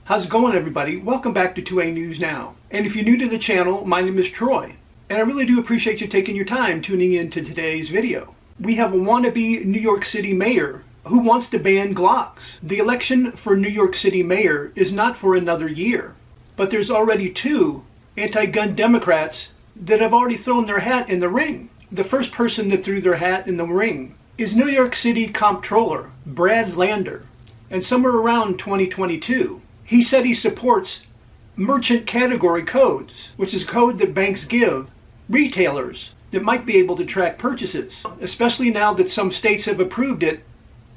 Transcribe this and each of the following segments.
How's it going, everybody? Welcome back to 2A News Now. And if you're new to the channel, my name is Troy. And I really do appreciate you taking your time tuning in to today's video. We have a wannabe New York City mayor who wants to ban Glocks. The election for New York City mayor is not for another year. But there's already two anti-gun Democrats that have already thrown their hat in the ring. The first person that threw their hat in the ring is New York City Comptroller Brad Lander. And somewhere around 2022, he said he supports merchant category codes, which is a code that banks give retailers that might be able to track purchases, especially now that some states have approved it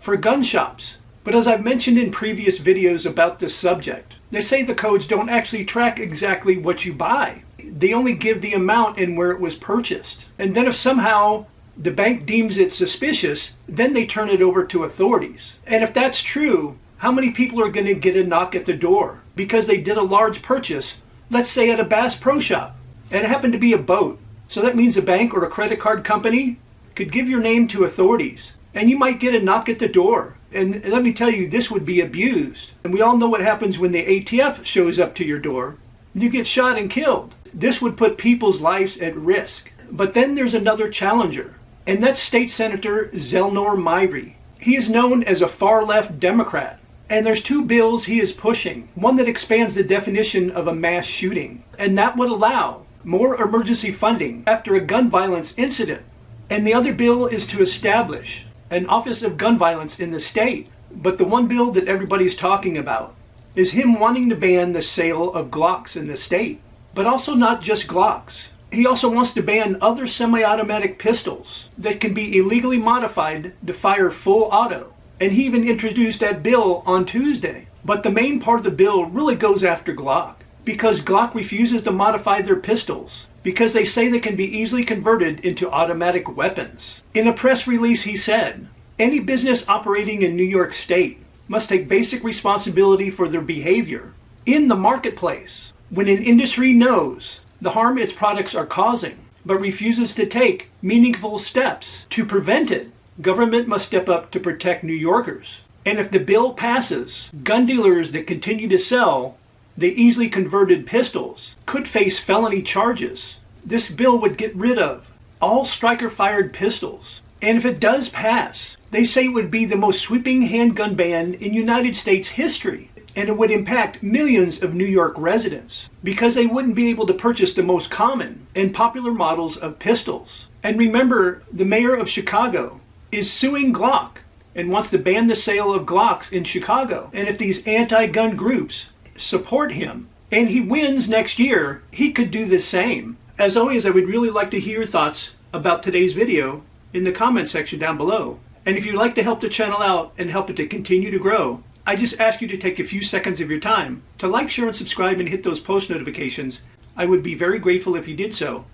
for gun shops. But as I've mentioned in previous videos about this subject, they say the codes don't actually track exactly what you buy. They only give the amount and where it was purchased. And then if somehow the bank deems it suspicious, then they turn it over to authorities. And if that's true, how many people are going to get a knock at the door because they did a large purchase, let's say at a Bass Pro Shop, and it happened to be a boat? So that means a bank or a credit card company could give your name to authorities, and you might get a knock at the door. And let me tell you, this would be abused. And we all know what happens when the ATF shows up to your door. You get shot and killed. This would put people's lives at risk. But then there's another challenger, and that's State Senator Zelor Myy. He is known as a far-left Democrat. And there's two bills he is pushing. One that expands the definition of a mass shooting, and that would allow more emergency funding after a gun violence incident. And the other bill is to establish an Office of Gun Violence in the state. But the one bill that everybody's talking about is him wanting to ban the sale of Glocks in the state. But also not just Glocks. He also wants to ban other semi-automatic pistols that can be illegally modified to fire full auto. And he even introduced that bill on Tuesday. But the main part of the bill really goes after Glock, because Glock refuses to modify their pistols because they say they can be easily converted into automatic weapons. In a press release, he said, any business operating in New York State must take basic responsibility for their behavior in the marketplace. When an industry knows the harm its products are causing, but refuses to take meaningful steps to prevent it, government must step up to protect New Yorkers. And if the bill passes, gun dealers that continue to sell the easily converted pistols could face felony charges. This bill would get rid of all striker-fired pistols. And if it does pass, they say it would be the most sweeping handgun ban in United States history. And it would impact millions of New York residents because they wouldn't be able to purchase the most common and popular models of pistols. And remember, the mayor of Chicago is suing Glock and wants to ban the sale of Glocks in Chicago. And if these anti-gun groups support him and he wins next year, he could do the same. As always, I would really like to hear your thoughts about today's video in the comment section down below. And if you'd like to help the channel out and help it to continue to grow, I just ask you to take a few seconds of your time to like, share, and subscribe and hit those post notifications. I would be very grateful if you did so.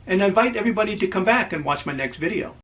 And I invite everybody to come back and watch my next video.